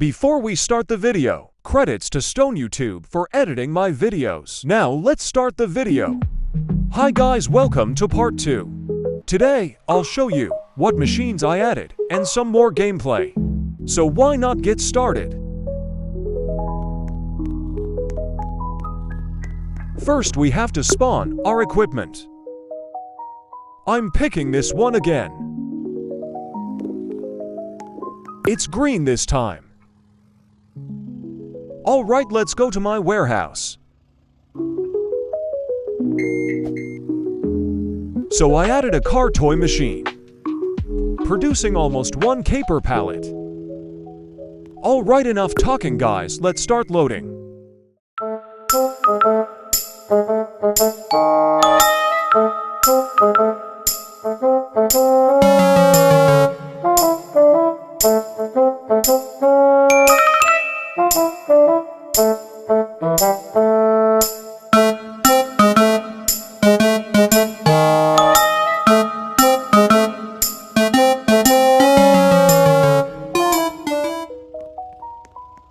Before we start the video, credits to Stone YouTube for editing my videos. Now let's start the video. Hi guys, welcome to part 2. Today, I'll show you what machines I added and some more gameplay. So why not get started? First, we have to spawn our equipment. I'm picking this one again. It's green this time. Alright, let's go to my warehouse. So I added a car toy machine, producing almost 1K per pallet. Alright, enough talking guys, let's start loading.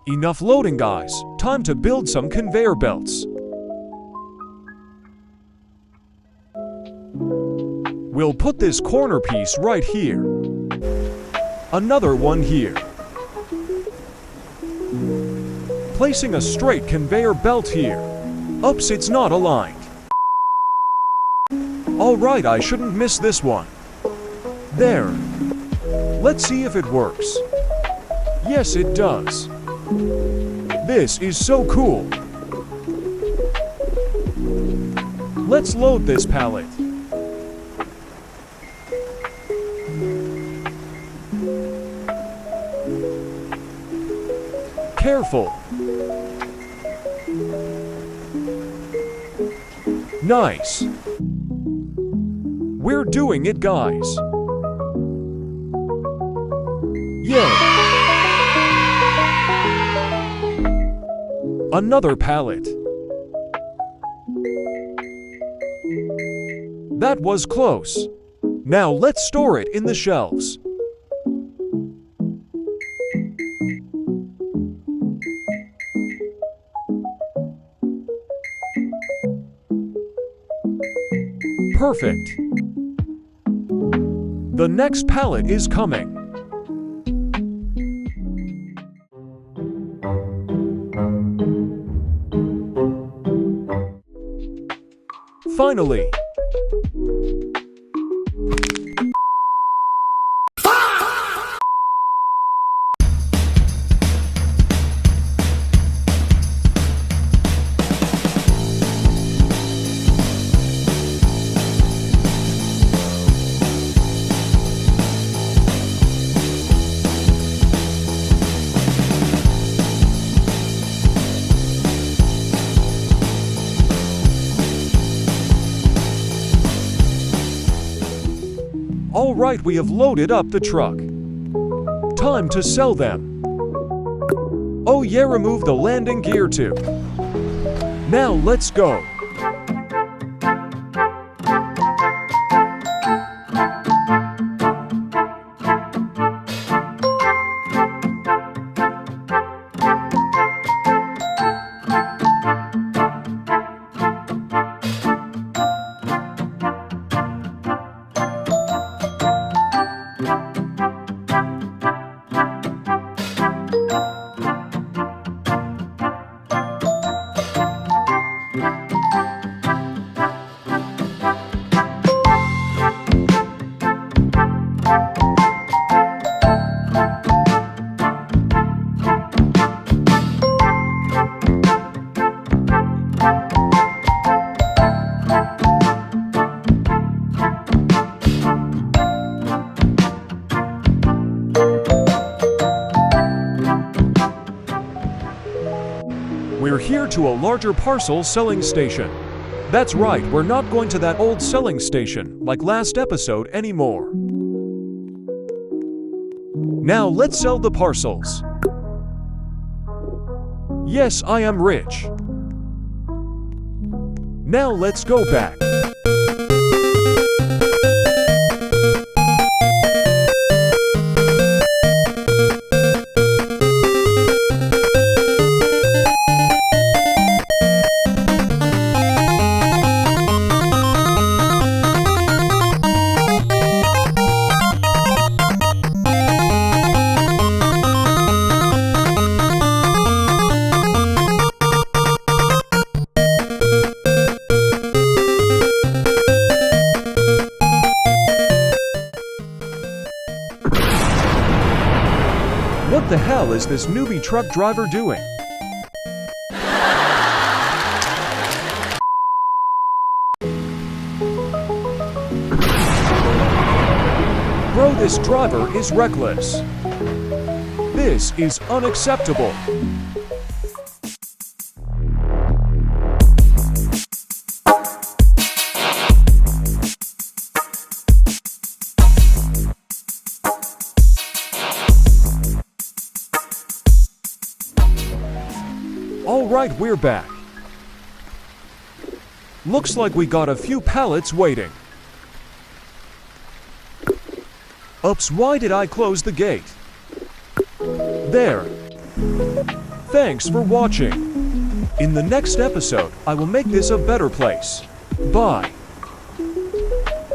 Enough loading guys, time to build some conveyor belts. We'll put this corner piece right here. Another one here. Placing a straight conveyor belt here. Oops, it's not aligned. Alright, I shouldn't miss this one. There. Let's see if it works. Yes, it does. This is so cool. Let's load this pallet. Careful. Nice. We're doing it, guys. Yay. Another pallet. That was close. Now let's store it in the shelves. Perfect. The next pallet is coming. Finally. Alright, we have loaded up the truck. Time to sell them. Oh yeah, remove the landing gear too. Now let's go. We're here to a larger parcel selling station. That's right, we're not going to that old selling station like last episode anymore. Now let's sell the parcels. Yes, I am rich. Now let's go back. hell is this newbie truck driver doing? Bro, this driver is reckless. This is unacceptable. Alright, we're back. Looks like we got a few pallets waiting. Oops, why did I close the gate? There. Thanks for watching. In the next episode, I will make this a better place. Bye.